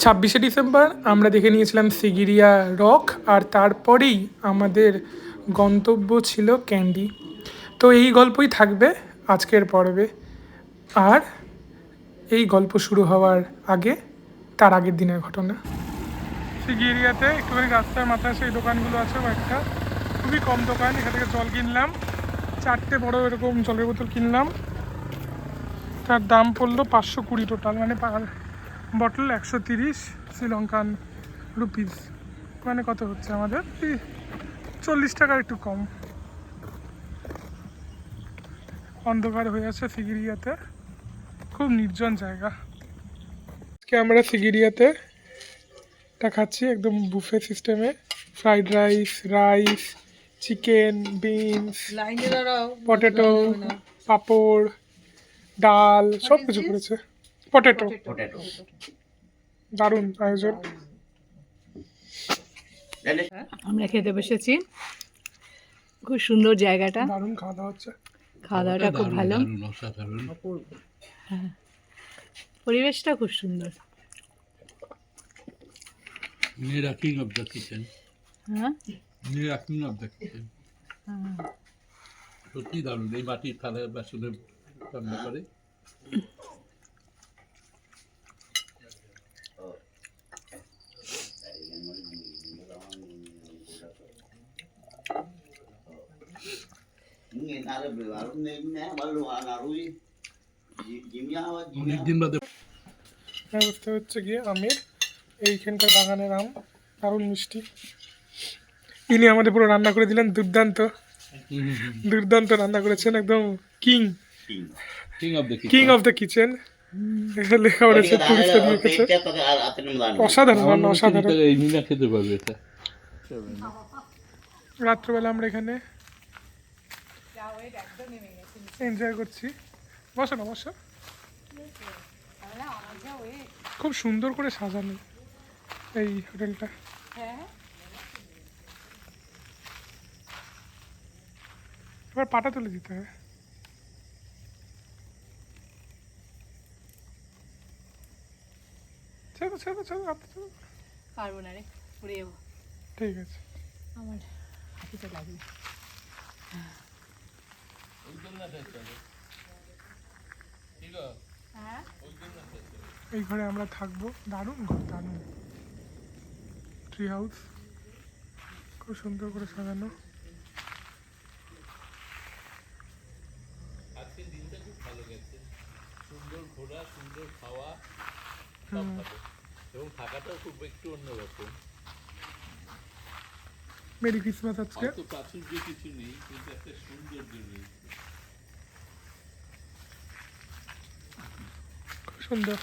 26শে December আমরা দেখে নিয়েছিলাম সিগিরিয়া রক, আর তারপরেই আমাদের গন্তব্য ছিল ক্যান্ডি। তো এই গল্পই থাকবে আজকের পর্বে। আর এই গল্প শুরু হওয়ার আগে তার আগের দিনের ঘটনা। সিগিরিয়াতে একটুখানি রাস্তার মাথায় সেই দোকানগুলো আছে, একটা খুবই কম দোকান। এখান থেকে জল কিনলাম, 4টে বড় এরকম জলের বোতল কিনলাম। তার দাম পড়লো 520 টোটাল, মানে বটল 130 শ্রীলঙ্কান রুপিস, মানে কত হচ্ছে আমাদের 40 টাকার একটু কম। অন্ধকার হয়ে আছে সিগিরিয়াতে, খুব নির্জন জায়গা। আজকে আমরা সিগিরিয়াতে খাচ্ছি একদম বুফে সিস্টেমে, fried rice, chicken, beans, potato, পাঁপড়, ডাল, সব কিছু করেছে। পটেটো, দারুণ আয়োজন। আমরা খেতে বসেছি, খুব সুন্দর জায়গাটা, দারুণ খাওয়া দাওয়া হচ্ছে, খাওয়া দাওয়াটা খুব ভালো, হ্যাঁ পরিবেশটা খুব সুন্দর। Near king of the kitchen. হ্যাঁ Near king of the kitchen. সত্যি দারুণ, এই মাটির থালা বাসনে রান্না করে। অনেকদিন বাদে ব্যবস্থা হচ্ছে গিয়ে আমের, এইখানকার বাগানের আম দারুণ মিষ্টি। ইনি আমাদের পুরো রান্না করে দিলেন, দুর্দান্ত রান্না করেছেন, একদম কিং অফ দ্য কিচেন। লেখা রয়েছে, টুরিস্ট লিখেছে। অসাধারণ রান্না, অসাধারণ। এই মিনা খেতে পারবে এটা। রাত্রবেলা আমরা এখানে এনজয় করছি। বসো না, বসো। খুব সুন্দর করে সাজানো এই হোটেলটা। এবার পাটা তুলে দিতে হবে। পারবো না রে, পড়ে যাবো। ঠিক আছে, আমার হাতিতে লাগবে। এই ঘরে আমরা থাকবো। দারুণ ঘর, দারুণ ট্রি হাউস, খুব সুন্দর করে সাজানো। আজকের দিনটা খুব ভালো গেছে, সুন্দর ঘোরা, সুন্দর খাওয়া, সব ভালো, এবং থাকাটাও খুব একটু অন্যরকম। মেরি ক্রিসমাস আজকে। অত প্রাচুর্য কিছু নেই, কিন্তু একটা সৌন্দর্য রয়েছে। খুব সুন্দর।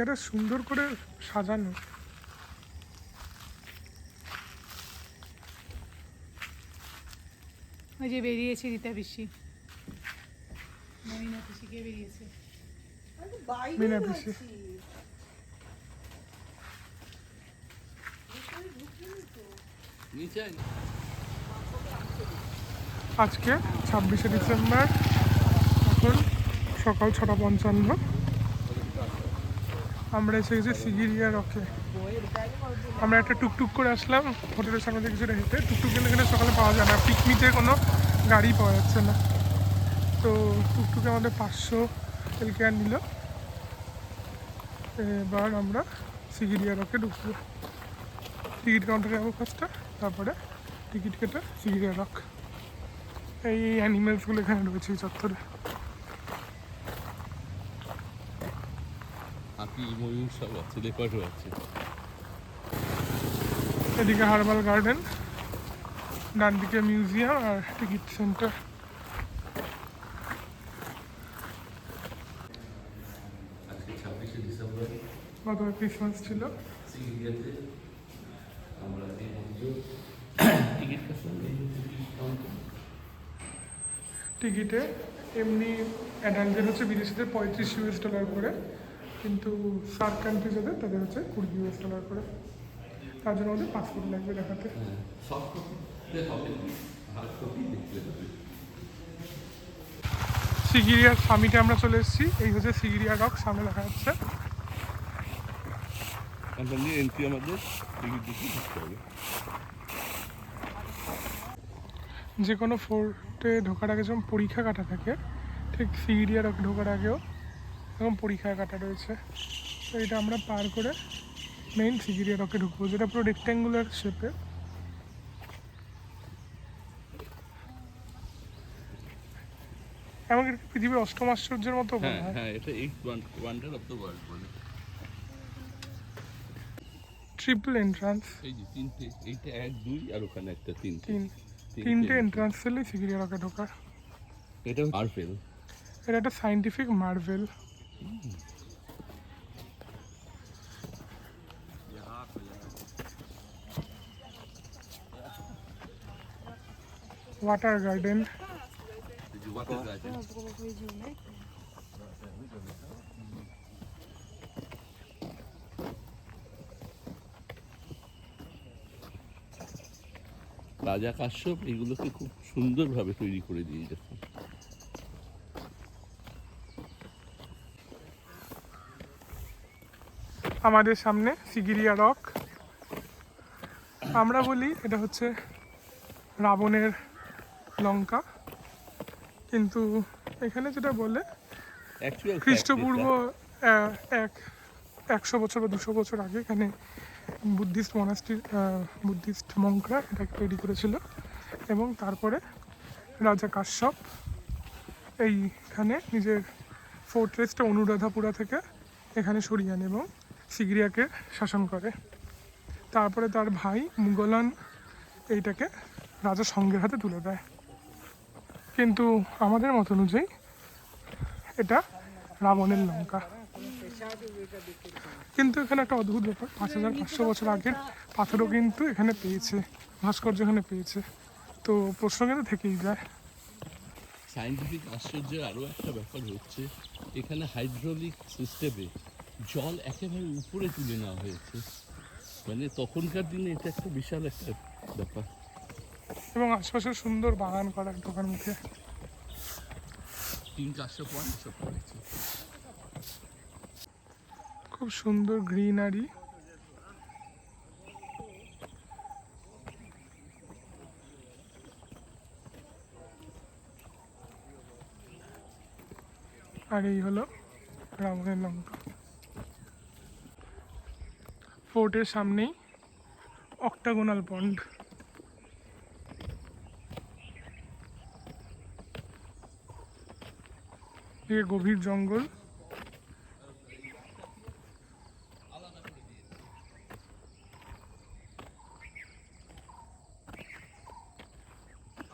এটা সুন্দর করে সাজানো। ওই যে বেরিয়েছে রীতা পিসি, মমিনা পিসি কে বেরিয়েছে, মিনা পিসি। আজকে 26শে ডিসেম্বর, এখন সকাল 6:55। আমরা এসে গেছি সিগিরিয়া রকে। আমরা একটা টুকটুক করে আসলাম হোটেলের সামনে থেকে, কিছুটা হেঁটে। টুকটুক এখানে সকালে পাওয়া যায় না, পিকনিকে কোনো গাড়ি পাওয়া যাচ্ছে না, তো টুকটুকে আমাদের 500 এলকেআর নিল। এবার আমরা সিগিরিয়া রকে ঢুকবো। টিকিট কাউন্টারে যাবো ফার্স্টে, তারপরে টিকিট কেটে সিগিরিয়া রক। এই অ্যানিমেলসগুলো এখানে রয়েছে এই চত্বরে। হাতি, ময়ূর সব আছে, লেপার্ডও আছে। এদিকে হার্বাল গার্ডেন, ডান দিকে মিউজিয়াম আর টিকিট সেন্টার। আজকে 26শে ডিসেম্বর, গতবার ক্রিসমাস ছিল। সিগিরিয়াতে আমরা টিকিট টিকিটে এমনি অ্যাডাল্টদের হচ্ছে বিদেশিদের $35 করে, কিন্তু সার্ক কান্ট্রি যাদের তাদের হচ্ছে $20 করে। তার জন্য আমাদের পাসপোর্ট লাগবে দেখাতে। সব কপিতে হবে, হার্ড কপি দেখতে হবে। সিগিরিয়ার সামিটে আমরা চলে এসেছি। এই হচ্ছে সিগিরিয়া রক, সামনে দেখা যাচ্ছে। কোম্পানি এন্ট্রি আমাদের টিকিট দিয়ে ঢুকতে হবে। যে কোনো ফোর্টে ঢোকার আগে যেমন পরীক্ষা কাটা থাকে, ঠিক সিগিরিয়া রক ঢোকার আগেও এরকম পরীক্ষা কাটা রয়েছে। তো এটা আমরা পার করে মেইন সিগিরিয়া রকে ঢুকবো, যেটা পুরো রেক্ট্যাঙ্গুলার শেপে। এমনকি পৃথিবীর অষ্টম আশ্চর্যের মতো বলা হ্যাঁ হয়। হ্যাঁ, এটা 8 ওয়ান্ডার অফ দ্য ওয়ার্ল্ড বলে। ট্রিপল এন্ট্রান্স, এই যে তিনটে, এইটা 1 2 আর ওখানে একটা তিনটে। তিনটে এন্ট্রান্স ছিল সিগিরিয়া রকে ঢোকার। এটা মার্ভেল। এটা একটা scientific Marvel. Water garden, water garden. রাজা কাশ্যপ এগুলোকে খুব সুন্দরভাবে তৈরি করে দিয়ে গেছে। আমাদের সামনে সিগিরিয়া রক। আমরা বলি এটা হচ্ছে রাবণের লঙ্কা, কিন্তু এখানে যেটা বলে অ্যাকচুয়াল খ্রিস্টপূর্ব 100 বছর বা 200 বছর আগে এখানে বুদ্ধিস্ট মনাস্ট্রি, বুদ্ধিস্ট মঙ্করা এটাকে তৈরি করেছিল। এবং তারপরে রাজা কাশ্যপ এইখানে নিজের ফোর্ট্রেসটা অনুরাধাপুরা থেকে এখানে সরিয়ে আনে এবং সিগিরিয়াকে শাসন করে। তারপরে তার ভাই মুঘলান এইটাকে রাজা সঙ্গের হাতে তুলে দেয়। কিন্তু আমাদের মত অনুযায়ী এটা রাবণের লঙ্কা। কিন্তু এখানে একটা অদ্ভুত ব্যাপার, 5500 বছর আগের পাথরও কিন্তু এখানে পেয়েছে, ভাস্কর্য এখানে পেয়েছে। তো প্রশ্ন কিন্তু থেকেই যায়। সায়েন্টিফিক আশ্চর্যের আরও একটা ব্যাপার হচ্ছে, এখানে হাইড্রোলিক সিস্টেমে জল একেবারে উপরে তুলে নেওয়া হয়েছে। মানে তখনকার দিনে এটা একটা বিশাল একটা ব্যাপার। এবং আশপাশে সুন্দর বাগান করা ঢোকার মুখে। কিং কাশ্যপ সব করেছে। খুব সুন্দর গ্রিনারি। আর এই হলো রাবণের লঙ্কা। ফোর্টের সামনেই অক্টাগোনাল পন্ড। এদিকে গভীর জঙ্গল।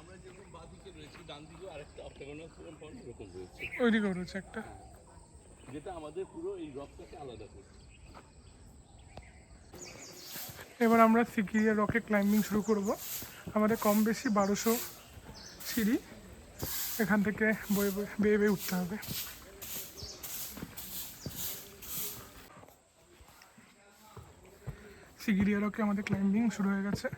আমরা যেরকম বাঁদিকে রয়েছি, ডান দিকেও আরেকটা অক্টাগোনাল পন্ড এরকম রয়েছে, ওইদিকেও রয়েছে একটা। যেটা আমাদের পুরো এই রকটাকে আলাদা করছে। এবার আমরা সিগিরিয়া রকে ক্লাইম্বিং শুরু করব। আমাদের কম বেশি 1200 সিঁড়ি এখান থেকে বয়ে বেয়ে উঠতে হবে। সিগিরিয়া রকে আমাদের ক্লাইম্বিং শুরু হয়ে গেছে।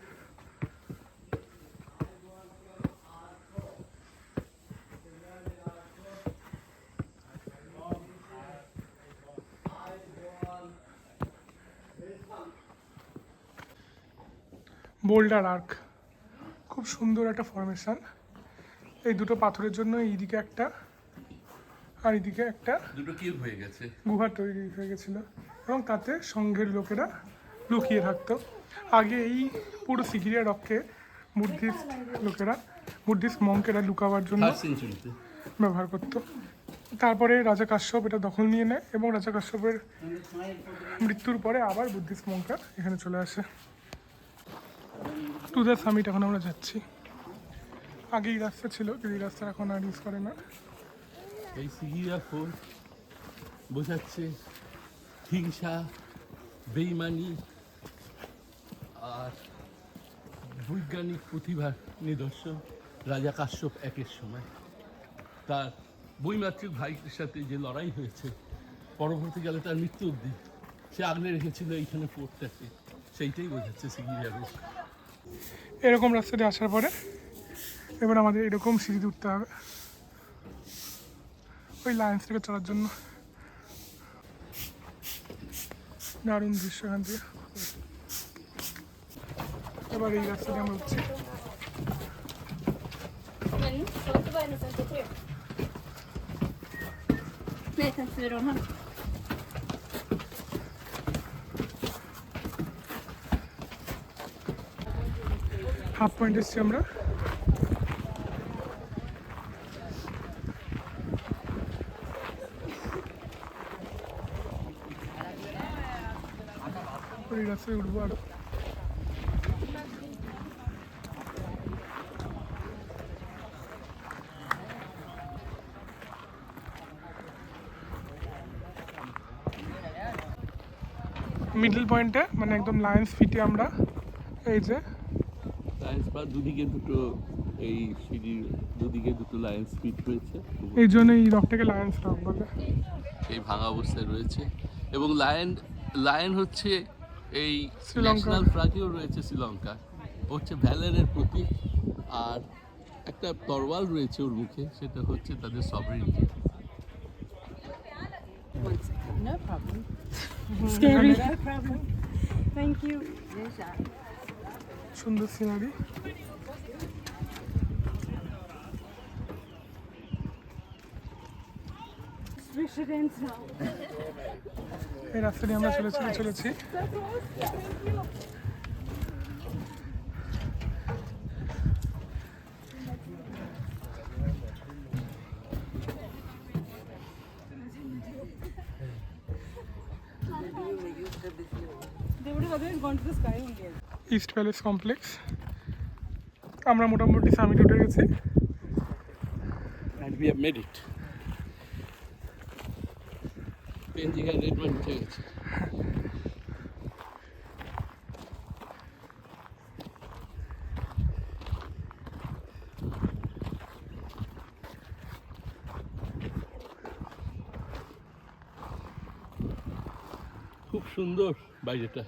বোল্ডার আর্ক, খুব সুন্দর একটা ফরমেশন। এই দুটো পাথরের জন্য এইদিকে একটা আর এইদিকে একটা দুটো কিউব হয়ে গেছে। গুহা তৈরি হয়ে গেছিলো এবং তাতে সংঘের লোকেরা লুকিয়ে থাকতো। আগে এই পুরো সিগিরিয়া রককে বুদ্ধিস্ট লোকেরা, বুদ্ধিস্ট মঙ্কেরা লুকাবার জন্য 3rd সেঞ্চুরিতে ব্যবহার করতো। তারপরে রাজা কাশ্যপ এটা দখল নিয়ে নেয় এবং রাজা কাশ্যপের মৃত্যুর পরে আবার বুদ্ধিস্ট মঙ্করা এখানে চলে আসে। টু দ্য সামিট এখন আমরা যাচ্ছি। আগে এই রাস্তা ছিল, কিন্তু এই রাস্তা এখন আর ইউজ করে না। এই সিগিরিয়া ফোর্ট বোঝাচ্ছে হিংসা, বেইমানি আর বৈজ্ঞানিক প্রতিভার নিদর্শন। রাজা কাশ্যপ একের সময় তার বৈমাত্রিক ভাইয়ের সাথে যে লড়াই হয়েছে, পরবর্তীকালে তার মৃত্যু অবধি সে আগলে রেখেছিল এইখানে ফোর্টটাকে। সেইটাই বোঝাচ্ছে সিগিরিয়া রক। এরকম রাস্তা দিয়ে আসার পরে এবার আমাদের এরকম সিঁড়ি উঠতে হবে ওই লাইন্স থেকে চলার জন্য। দারুণ দৃশ্য এখান থেকে। এবার এই রাস্তা দিয়ে আমরা উঠছি। হাফ পয়েন্ট এসছি আমরা। ওই রাস্তায় উঠবো আরো। মিডল পয়েন্টে মানে একদম লায়ন্স ফিটে আমরা এই যে লায়ন্স বা দুদিকে দুটো এই সিঁড়ির দুদিকে দুটো লায়ন্স ফিট রয়েছে। এই জন্য এই রকটাকে লায়ন্স রক বলে। এই ভাঙা অবস্থায় রয়েছে এবং লায়ন হচ্ছে এই শ্রীলঙ্কা। ন্যাশনাল ফ্ল্যাগেও রয়েছে শ্রীলঙ্কা, হচ্ছে ভ্যালেরের প্রতীক। আর একটা তরোয়াল রয়েছে ওর মুখে, সেটা হচ্ছে তাদের সভরেনিটি। One second. No problem. Scary. No problem. Thank you. সুন্দর সিনারি। Residents now. এই রাস্তা দিয়ে আমরা চলেছি। They would have otherwise gone to the sky only. East palace complex. আমরা মোটামুটি সামিট উঠে গেছি। And we have made it. পেঞ্জিং আর রেড ওয়াইন উঠে গেছে। খুব সুন্দর বাইরেটা।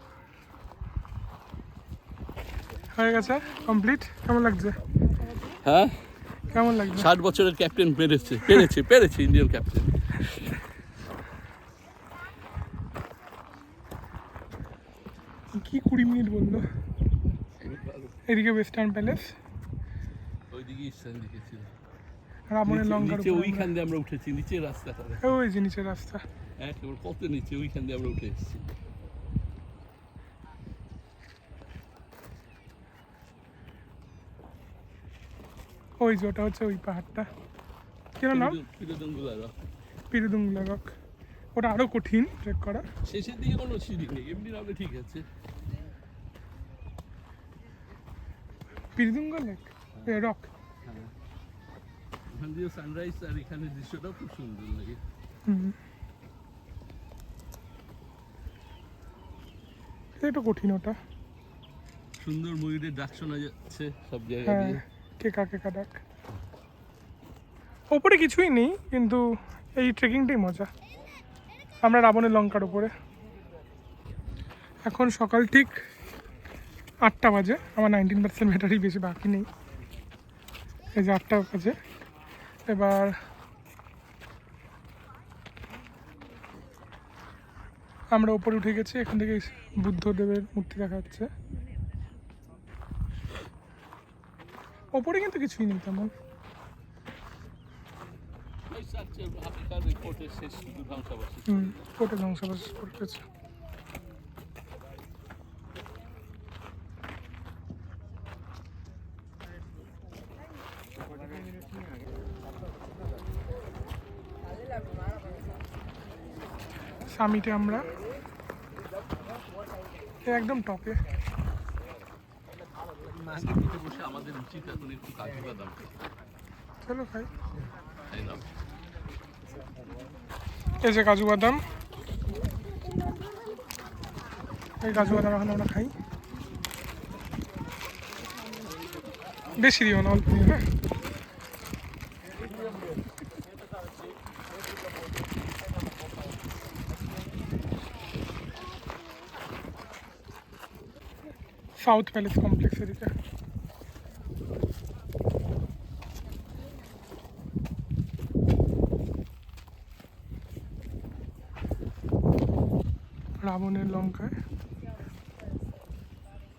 হয়ে গেছে কমপ্লিট। কেমন লাগছে? হ্যাঁ, কেমন লাগছে? 60 বছরের ক্যাপ্টেন পেরেছে ইন্ডিয়ান ক্যাপ্টেন। কি 20 মিনিট বললো। এদিকে ওয়েস্টার্ন প্যালেস, ওইদিকে ইস্টার্ন দিকে ছিল। রাবণের লঙ্কার নিচে উপরে ওইখান দিয়ে আমরা উঠেছি, নিচে রাস্তাটা ওই যে নিচের রাস্তা। একেবারে কত নিচে, ওইখান দিয়ে আমরা উঠে এসেছি। ওই যে ওটা হচ্ছে ওই পাহাড়টা, কেন নাম? পিরুদুঙ্গুলা রক। ওটা আরো কঠিন ট্রেক করা। শেষের দিকে কোনো সিঁড়ি নেই, এমনি নামলে ঠিক আছে। পিরুদুঙ্গা লেক রক। ওখান দিয়ে সানরাইজ আর এখানে দৃশ্যটাও খুব সুন্দর লাগে। এটা একটু কঠিন ওটা। সুন্দর ময়ূরের ডাক শোনা যাচ্ছে সব জায়গা হ্যাঁ, দিয়ে। কেকা ডাক। ওপরে কিছুই নেই, কিন্তু এই ট্রেকিংটাই মজা। আমরা রাবণের লঙ্কার উপরে। এখন সকাল ঠিক 8টা বাজে। আমার 19% ব্যাটারি, বেশি বাকি নেই। এই যে 8টা বাজে। এবার আমরা উপরে উঠে গেছি। এখান থেকে বুদ্ধদেবের মূর্তি দেখা যাচ্ছে। ওপরে কিন্তু কিছুই নেই তেমন। আফ্রিকার রিপোর্টের শেষ শুধু ধ্বংসাবশেষ। কোটে ধ্বংসাবশেষ করতেছে। সামিটে আমরা একদম টপে। মাঝখানে বসে আমাদের উচিত এখন একটু কাজু বাদাম চলো খাই। খাই না। এই যে কাজু বাদাম, এই কাজু বাদাম এখন আমরা খাই। বেশি দিও না, অল্প দিও। হ্যাঁ, সাউথ প্যালেস কমপ্লেক্স এদিকে। রাবণের লঙ্কায়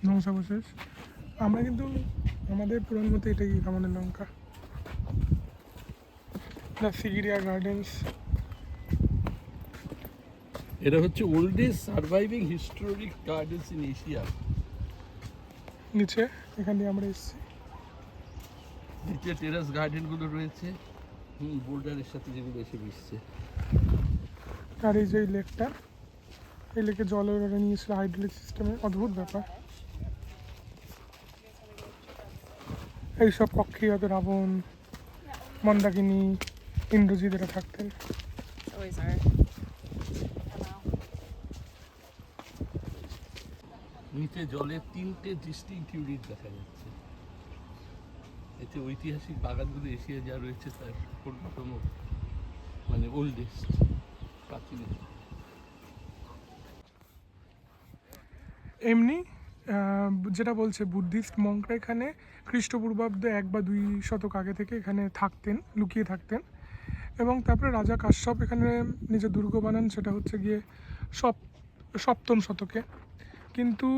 ধ্বংসাবশেষ। আমরা কিন্তু আমাদের পুরনো মতো এটাই রাবণের লঙ্কা। The Sigiriya gardens. এটা হচ্ছে oldest surviving historic gardens in Asia. নিচে এখান দিয়ে আমরা এসেছি। নিচে টেরাস গার্ডেনগুলো রয়েছে, বোল্ডারের সাথে যেগুলো এসে মিশছে। আর এই যে এই লেকটা, এই লেকে জল ওরা নিয়েছিল হাইড্রোলিক সিস্টেমে, অদ্ভুত ব্যাপার। এইসব কক্ষে হয়তো রাবণ, মন্দাকিনী, ইন্দ্রজিৎ এরা থাকতেন। Always are. নিচে জলের 3টে ডিস্টিংক্ট ইউনিট দেখা যাচ্ছে। এতে ঐতিহাসিক বাগানগুলো এশিয়া যা রয়েছে তার অন্যতম, মানে ওল্ডেস্ট, প্রাচীন। এমনি যেটা বলছে বুদ্ধিস্ট মঙ্করা এখানে খ্রিস্টপূর্বাব্দে 1 বা 2 শতক আগে থেকে এখানে থাকতেন, লুকিয়ে থাকতেন। এবং তারপরে রাজা কাশ্যপ এখানে নিজের দুর্গ বানান, সেটা হচ্ছে গিয়ে সপ্তম শতকে। কিন্তু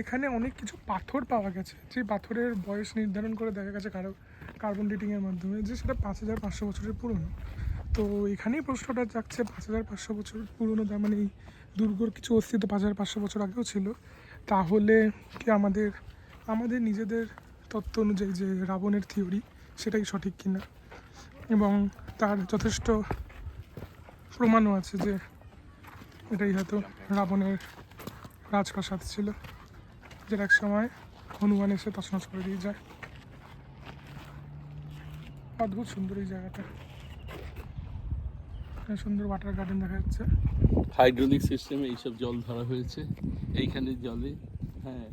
এখানে অনেক কিছু পাথর পাওয়া গেছে, যে পাথরের বয়স নির্ধারণ করে দেখা গেছে কার্বন ডেটিংয়ের মাধ্যমে, যে সেটা 5500 বছরের পুরনো। তো এখানেই প্রশ্নটা যাচ্ছে, 5500 বছর পুরনো, তার মানে এই দুর্গর কিছু অস্তিত্ব 5500 বছর আগেও ছিল। তাহলে কি আমাদের নিজেদের তত্ত্ব অনুযায়ী যে রাবণের থিওরি, সেটাই সঠিক কিনা? এবং তার যথেষ্ট প্রমাণও আছে যে এটাই হয়তো রাবণের রাজপ্রাসাদ ছিল, যেটা এক সময় হনুমান এসে তছনছ করে দিয়ে যায়। অদ্ভুত সুন্দর এই জায়গাটা, সুন্দর ওয়াটার গার্ডেন দেখা যাচ্ছে। হাইড্রোলিক সিস্টেমে এইসব জল ধরা হয়েছে এইখানে জলে। হ্যাঁ,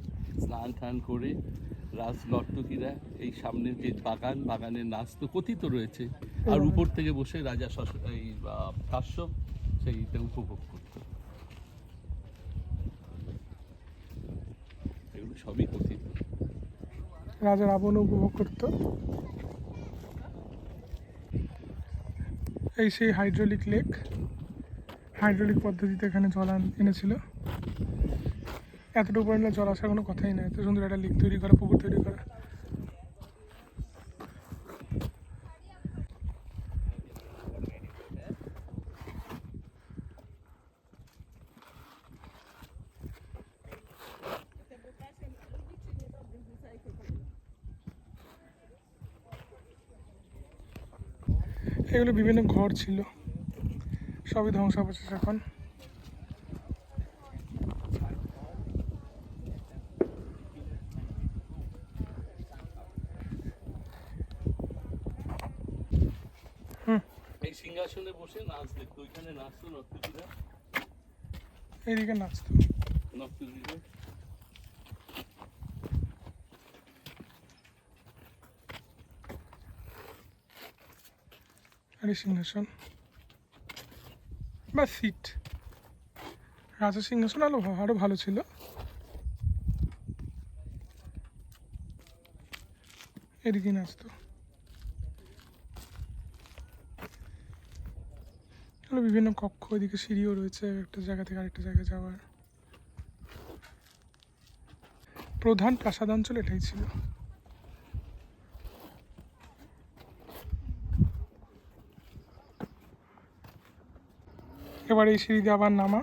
স্নান টান করে রাজনর্তকীরা এই সামনের যে বাগানের নাচ তো কথিত রয়েছে, আর উপর থেকে বসে রাজা কাশ্যপ সেইটা উপভোগ করত। এগুলো সবই কথিত। রাজা রাবণ উপভোগ করতো। এই সেই হাইড্রোলিক লেক, হাইড্রোলিক পদ্ধতিতে এখানে জল এনেছিল। এতটুকু পরিমাণে জল আসার কোনো কথাই নেই, এত সুন্দর একটা লেক তৈরি করা, পুকুর তৈরি করা। এগুলো বিভিন্ন ঘর ছিল, সবই ধ্বংসাবশেষ এখন। এই সিংহাসনে বসে নাচ দেখতো, ওইখানে নাচতো নর্তকীরা। এইদিকে নাচতো নর্তকীরা। আর এই সিংহাসন বা সিট, রাজা সিংহাসন আরো ভালো ছিল। এদিকে নাচতো। বিভিন্ন কক্ষ, এদিকে সিঁড়িও রয়েছে একটা জায়গা থেকে আরেকটা জায়গায় যাওয়ার। প্রধান প্রাসাদাঞ্চল এটাই ছিল। এবার এই সিঁড়ি দিয়ে আবার নামা,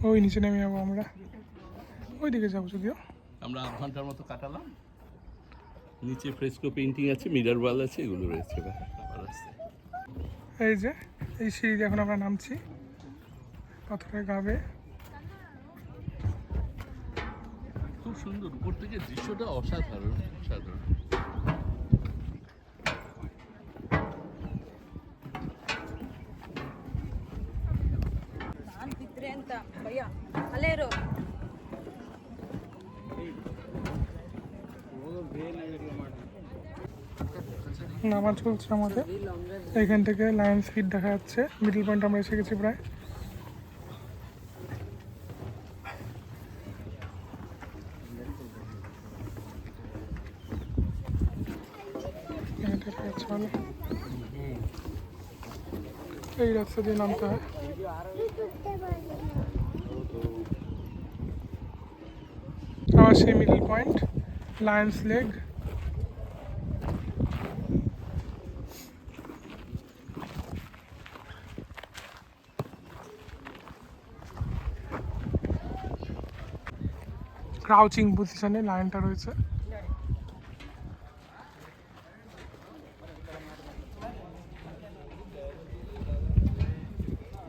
ওই নিচে নেমে যাবো আমরা, ওই দিকে যাবো যদিও। আমরা 1 ঘন্টার মতো কাটালাম। নিচে ফ্রেস্কো পেইন্টিং আছে, মিরর ওয়াল আছে, এগুলো রয়েছে। এই যে এই সিঁড়ি দিয়ে এখন আমরা নামছি পাথরের গাবে। খুব সুন্দর, উপর থেকে দৃশ্যটা অসাধারণ, অসাধারণ। নামা চলছে আমাদের, এখান থেকে লায়ন্স হিট দেখা যাচ্ছে। মিডল পয়েন্ট আমরা এসে গেছি প্রায়। যাচ্ছে মানে এই রাস্তা দিয়ে নামতে হয়। আবার সেই মিডল পয়েন্ট লায়ন্স লেক। ক্রাউচিং পজিশনে লায়নটা রয়েছে।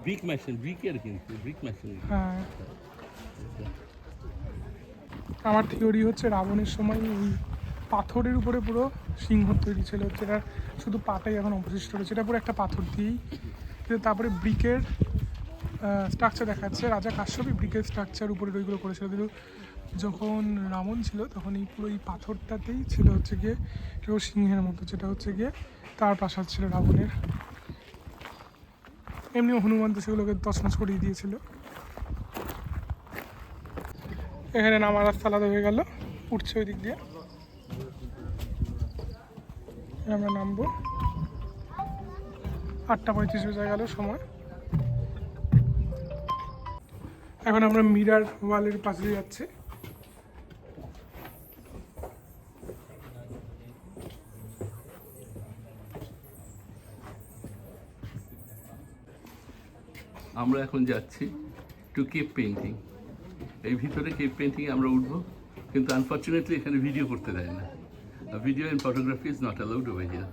ব্রিক মেশিন, ব্রিকের কিন্তু ব্রিক মেশিন। হ্যাঁ, আমার থিওরি হচ্ছে রাবণের সময় ওই পাথরের উপরে পুরো সিংহ তৈরি ছিল, হচ্ছে এটা শুধু পাটাই এখন অবশিষ্ট রয়েছে, এটা পুরো একটা পাথর দিয়েই। তারপরে ব্রিকের স্ট্রাকচার দেখাচ্ছে, রাজা কাশ্যপই ব্রিকের স্ট্রাকচার উপরে ওইগুলো করেছিল, কিন্তু যখন রাবণ ছিল তখন এই পুরো এই পাথরটাতেই ছিল হচ্ছে গিয়ে কেউ সিংহের মতো, যেটা হচ্ছে গিয়ে তার প্রাসাদ ছিল রাবণের। এমনিও হনুমান তো সেগুলোকে তছনছ করিয়ে দিয়েছিল। এখানে নামার রাস্তা আলাদা হয়ে গেল, উঠছে ওই দিক দিয়ে, আমরা নামবো। 8:35 বেজে গেল সময়। এখন আমরা মিরার ওয়ালের পাশে যাচ্ছি। আমরা এখন যাচ্ছি টু কেপ পেইন্টিং। এই ভিতরে কেপ পেইন্টিং আমরা উঠবো, কিন্তু আনফর্চুনেটলি এখানে ভিডিও করতে দেয় না। Video and photography is not allowed over here.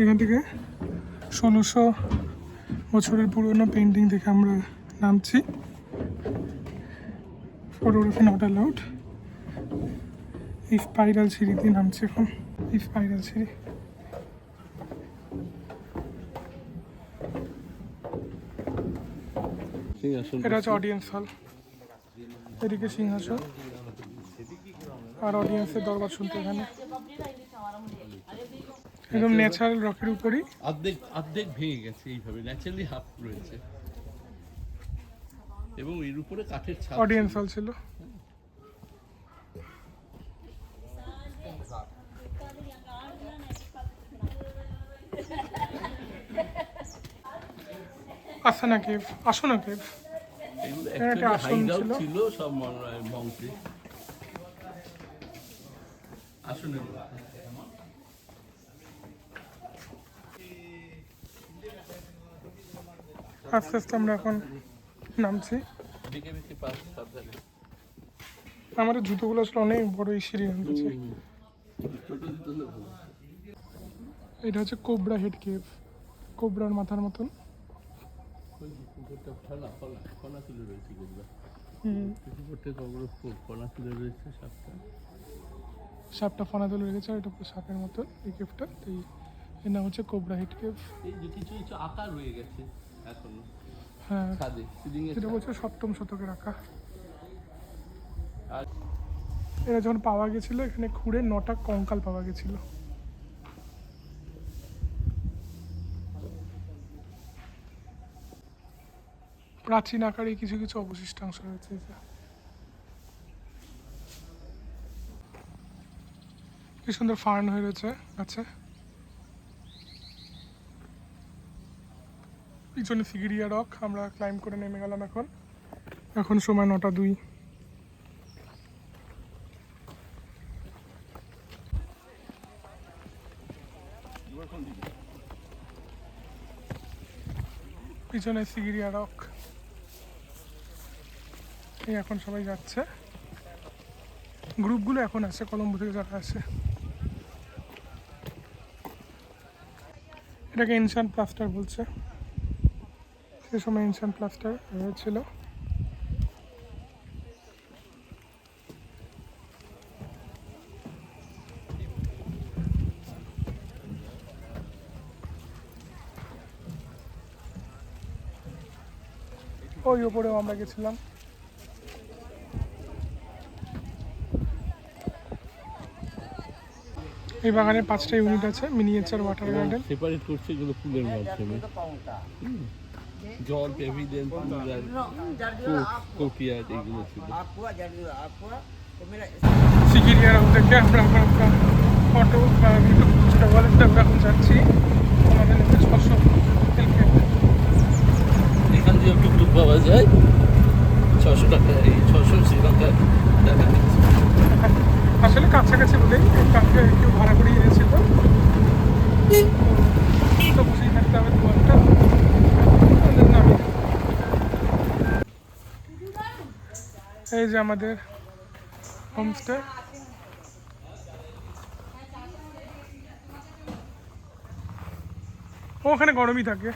এখান থেকে 1600 বছরের পুরনো পেন্টিং দেখে আমরা নামছি। Photography not allowed. এই স্পাইরাল সিঁড়ি দিয়ে নামছি এখন, এই স্পাইরাল সিঁড়ি। এটা হচ্ছে অডিয়েন্স হল, এদিকে সিংহাসন আর অডিয়েন্সের দরবার শুনতে এখানে। একদম ন্যাচারাল রকের উপরই, অর্ধেক ভেঙে গেছে এইভাবে, ন্যাচারালি হাফ রয়েছে এবং এর উপরে কাঠের ছাদ। অডিয়েন্স হল ছিল। আসানা কেভ, আসনা কেভ। এগুলো একটা আসন হাইড ছিল। ছিল সব মঙ্কে। আসলে আস্তে আস্তে আমরা এখন নামছি। বেঁকে বেঁকে পাশ সাবধানে। আমাদের জুতোগুলো আসলে অনেক বড়, এই সিঁড়ি নামতেছে। ছোট দিতে হলে ভালো। এটা হচ্ছে কোবরা হেড কেভ, কোবরার মাথার মতন। ওই যে পুকুরটা ফনা তুলে রয়েছে যেগুলো, হুম, পুকুরটা কবর ফনা তুলে রয়েছে সাপটা। সাপটা ফনা তুলে রেখেছে, আর এটা পুরো সাপের মতন এই কেভটা। তো এর নাম হচ্ছে কোবরা হেড কেভ। এই যে কিছু কিছু আঁকা রয়ে গেছে এখনো হ্যাঁ, ছাদে, সিলিং এ। যেটা বলছে 7ম শতকে রাখা। আর এরা যখন পাওয়া গেছিল এখানে খুঁড়ে 9টা কঙ্কাল পাওয়া গেছিল। প্রাচীন আকারে কিছু কিছু অবশিষ্টাংশ রয়েছে। কি সুন্দর ফার্ন হয়ে রয়েছে গাছে। পিছনে সিগিরিয়া রক, আমরা ক্লাইম্ব করে নেমে গেলাম। এখন সময় 9টা 2। পিছনে সিগিরিয়া রক। এই এখন সবাই যাচ্ছে, গ্রুপগুলো এখন আসছে, কলম্বো থেকে যারা আসে। এটাকে এনশিয়েন্ট প্লাস্টার বলছে, সে সময় এনশিয়েন্ট প্লাস্টার হয়েছিল। ওই ওপরেও আমরা গেছিলাম। এই বাগানে 5টা ইউনিট আছে, মিনিয়েচার ওয়াটার গার্ডেন। সেপারেট করছে এগুলো ফুলের মাধ্যমে। জল, প্যাভিলিয়ন, পুল আর কোর্টিয়ার্ড এগুলো ছিল। সিগিরিয়া রোড থেকে আমরা এখন একটা অটো বা যেটা বলেন আমরা এখন যাচ্ছি। আমাদের নেবে 600 এখান দিয়ে টুকটুক পাওয়া যায় 600 টাকা, এই 600 শ্রীলঙ্কার টাকা নিচ্ছে। আসলে কাছাকাছি বলেই কাউকে কেউ ভাড়া করে এনেছিল, তো বসেই থাকতে হবে 2 ঘন্টা। নামি এই যে আমাদের হোমস্টে। ওখানে গরমই থাকে,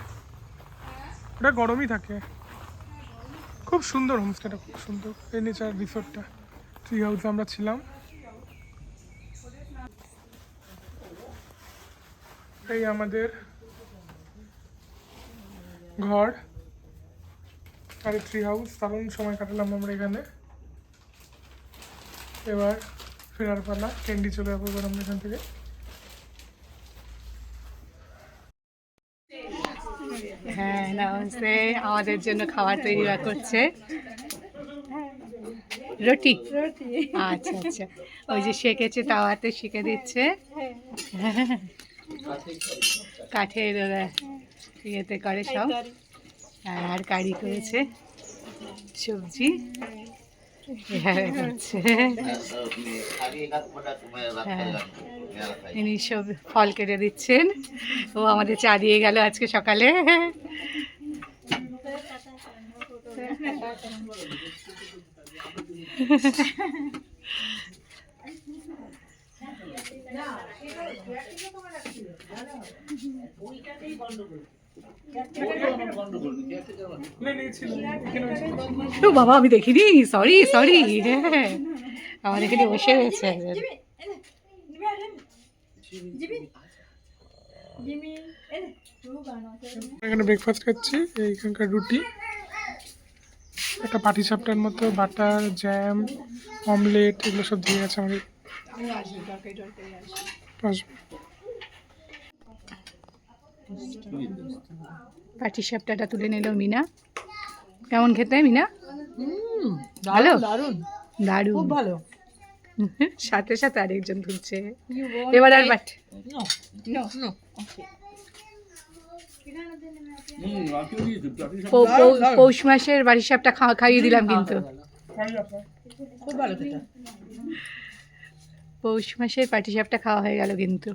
ওটা গরমই থাকে। খুব সুন্দর হোমস্টেটা, খুব সুন্দর। এই নেচার রিসোর্টটা, ট্রি হাউসে আমরা ছিলাম। এই আমাদের ঘর আর ট্রি হাউস। দারুণ সময় কাটালাম আমরা এখানে। এবার ফেরার পালা, ক্যান্ডি চলে যাবো এবার আমরা এখান থেকে। হ্যাঁ, নমস্তে। আমাদের জন্য খাবার তৈরি করছে। রুটি। আচ্ছা আচ্ছা, ওই যে সেকেছে তাওয়াতে শিখে দিচ্ছে। কাঠের ইয়েতে করে সব। আর কারি করেছে, সবজি এভাবে করছে। হ্যাঁ, ইনি সব ফল কেটে দিচ্ছেন। ও আমাদের চা দিয়ে গেল আজকে সকালে। ও বাবা, আমি দেখিনি, সরি সরি। হ্যাঁ, আমার এখানে বসে রয়েছে একজন। এখানে ব্রেকফাস্ট খাচ্ছি। এইখানকার রুটি, একটা পাটি সাপটার মতো, বাটার, জ্যাম, অমলেট এগুলো সব দিয়ে আছে আমাদের। পাটি সাপটাটা তুলে নিল মিনা। কেমন খেতে মিনা? ভালো, দারুণ দারুণ, খুব ভালো। সাথে সাথে আরেকজন তুলছে। এবার আর বাট পৌষ মাসের বাড়ির সাপটা খাইয়ে দিলাম কিন্তু। খুব ভালো খেতে। পৌষ মাসের পাটি সাপটা খাওয়া হয়ে গেল কিন্তু।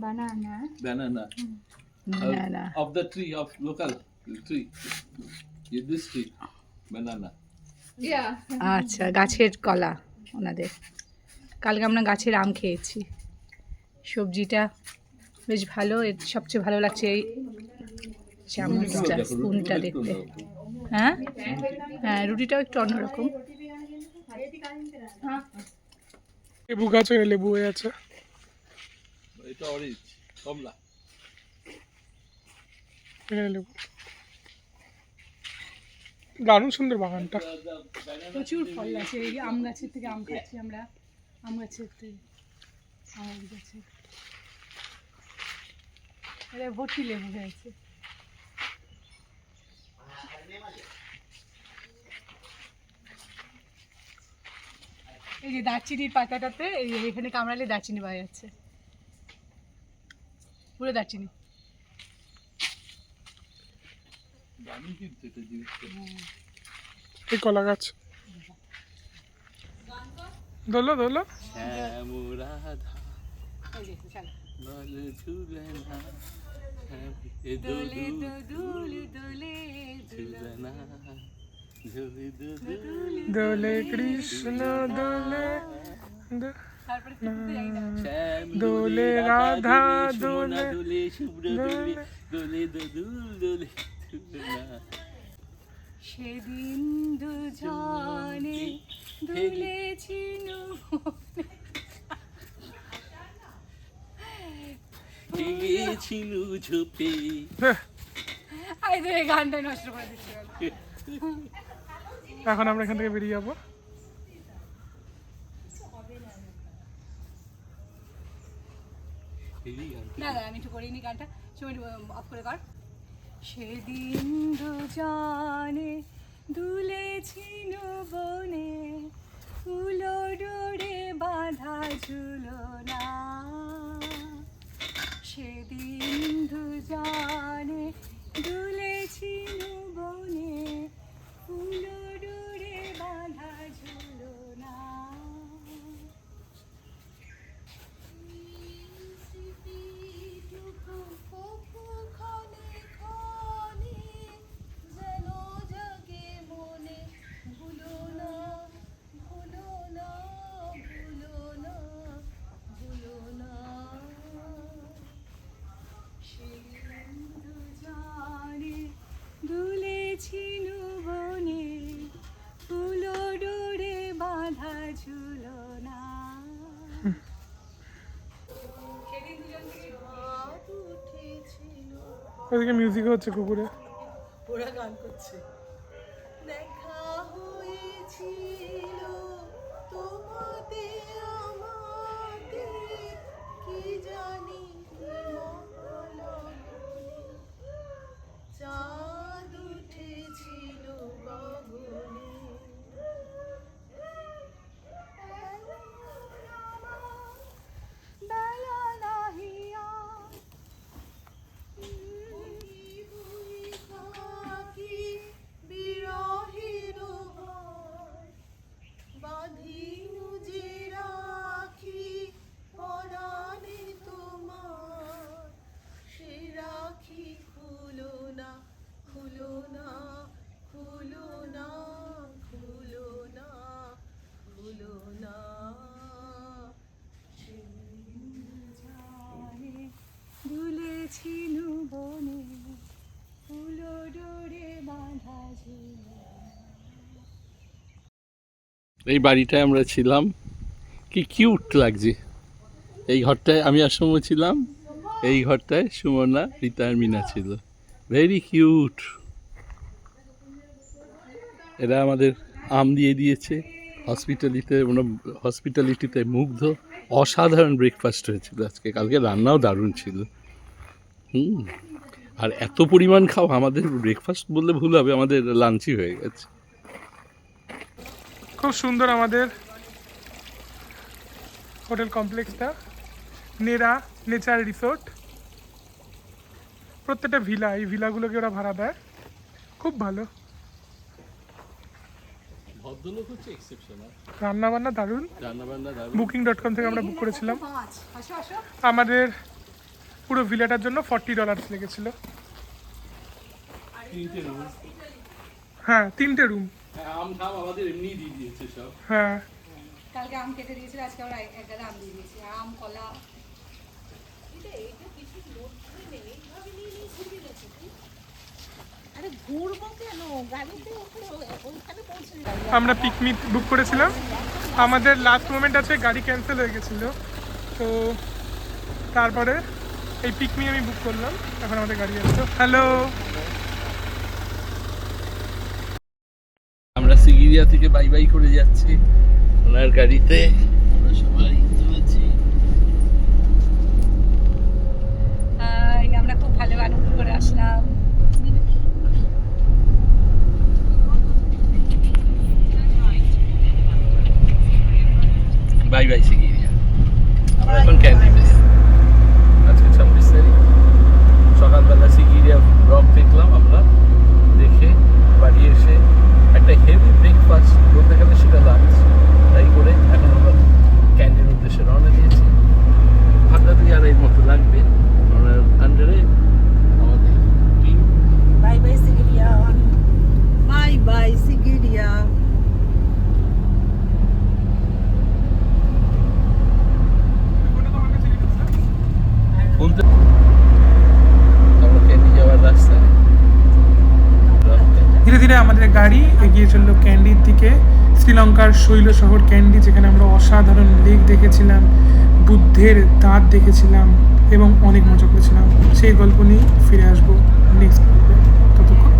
banana না না, of the tree of local tree, this tree banana. আচ্ছা, গাছের কলা ওনাদের। কালকে আমরা গাছের আম খেয়েছি। সবজিটা বেশ ভালো। এর সবচেয়ে ভালো লাগছে এই চামচটা, স্পুনটা দেখতে। হ্যাঁ হ্যাঁ, রুটিটাও একটু অন্যরকম। লেবু গাছ, লেবু হয়ে আছে। এটা অরেঞ্জ, কমলা। এখানে লেবু, দারুণ সুন্দর বাগানটা। প্রচুর ফল আছে। এই আম গাছের থেকে আম খাচ্ছি আমরা, আম গাছের থেকে আম গাছে ভর্তি লেবু হয়েছে। এই যে দারচিনির পাতাটাতে এখানে কামড়ালে দারচিনি পাওয়া যাচ্ছে, পুরো দারচিনি। এই কলা গাছ দোলো দোলো। দোলে কৃষ্ণ দোলে দোলে রাধা দোলে দোলে। সেদিন দুজনে দুলেছিনু ছিনু ঝোপে। এই গানটা নষ্ট করে দিচ্ছি। এখন আমরা এখান থেকে বেরিয়ে যাবো। না না, আমি একটু করিনি গানটা। সময় অফ করে কর। সেদিন দুজনে দুলেছি বনে, ফুলো ডোরে বাঁধা ঝুলনা। সেদিন দুজনে দুলেছি বনে, ফুলো ডোরে বাঁধা ঝুলনা। দুলেছি বনে, ফুলো ডোরে বাঁধা ঝুলনা। ওদিকে মিউজিক হচ্ছে কুকুরে। ওরা গান করছে। দেখা হয়েছিল তোমাতে আমাতে, কি জানি কি মহলনে, চাঁদ উঠেছিল গগনে। বেলা নাহিয়া বাঁধিনু যে রাখি পরাণে তোমার, সে রাখি খুলো না, খুলো না, খুলো না, খুলো না, খুলো না। দুলেছি বনে, ফুলো ডোরে বাঁধা ঝুলনা। এই বাড়িটায় আমরা ছিলাম, কি কিউট লাগছে। এই ঘরটায় আমি আর সুমো ছিলাম, এই ঘরটায় সুমনা, রীতা আর মিনা ছিল। Very cute. এরা আমাদের আম দিয়ে দিয়েছে, হসপিটালিটিতে মুগ্ধ। অসাধারণ ব্রেকফাস্ট হয়েছিল আজকে, কালকে রান্নাও দারুণ ছিল। আর এত পরিমাণ খাওয়া, আমাদের ব্রেকফাস্ট বললে ভুল হবে, আমাদের লাঞ্চই হয়ে গেছে। খুব সুন্দর আমাদের হোটেল কমপ্লেক্সটা, নেরা নেচার রিসোর্ট। প্রত্যেকটা ভিলা, এই ভিলাগুলোকে ওরা ভাড়া দেয়, খুব ভালো। ভদ্রলোক হচ্ছে এক্সেপশনাল, রান্না বান্না দারুণ। রান্নাবান্না দারুণ। Booking.com থেকে আমরা বুক করেছিলাম। আসো আসো। আমাদের পুরো ভিলাটার জন্য $40 লেগেছিল। তিনটে রুম। হ্যাঁ, 3টে রুম। আম ধাম আমাদের এমনি দিয়ে দিয়েছে সব। হ্যাঁ, কালকে আম কেটে দিয়েছিল, আজকে আমরা এক গাদা আম দিয়ে দিয়েছি। আম, কলা। আরে ঘুরবো কেন, গাড়িতে ওইখানে পৌঁছে আমরা পিকনিক বুক করেছিলাম, আমাদের লাস্ট মোমেন্ট আছে গাড়ি ক্যান্সেল হয়ে গেছিলো, তো তারপরে এই পিকনিক আমি বুক করলাম। এখন আমাদের গাড়ি আসছে। হ্যালো, আমরা সিগিরিয়া থেকে বাই বাই করে যাচ্ছি ওনার গাড়িতে। আমরা সবাই চলেছি। আমরা খুব ভালো আনন্দ করে আসলাম। Bye bye Sigiriya. আমরা এখন ক্যান্ডি বেস। আজকে 26 তারিখ সকালবেলা সিগিরিয়া রক দেখলাম আমরা, দেখে বাড়ি এসে একটা হেভি ব্রেকফাস্ট, বলতে গেলে সেটা লাঞ্চ, তাই করে এখন আমরা ক্যান্ডির উদ্দেশ্যে রওনা দিয়েছি। ভাবনা 2-2.5 মতো লাগবে। ওনার আন্ডারে আমাদের team. Bye bye Sigiriya, bye bye Sigiriya. বলতে আমরা ক্যান্ডি যাওয়ার রাস্তায় ধীরে ধীরে আমাদের গাড়ি এগিয়ে চললো ক্যান্ডির দিকে, শ্রীলঙ্কার শৈল শহর ক্যান্ডি, যেখানে আমরা অসাধারণ লেক দেখেছিলাম, বুদ্ধের দাঁত দেখেছিলাম এবং অনেক মজা করেছিলাম। সেই গল্প নিয়ে ফিরে আসবো নেক্সট পর্বে। ততক্ষণ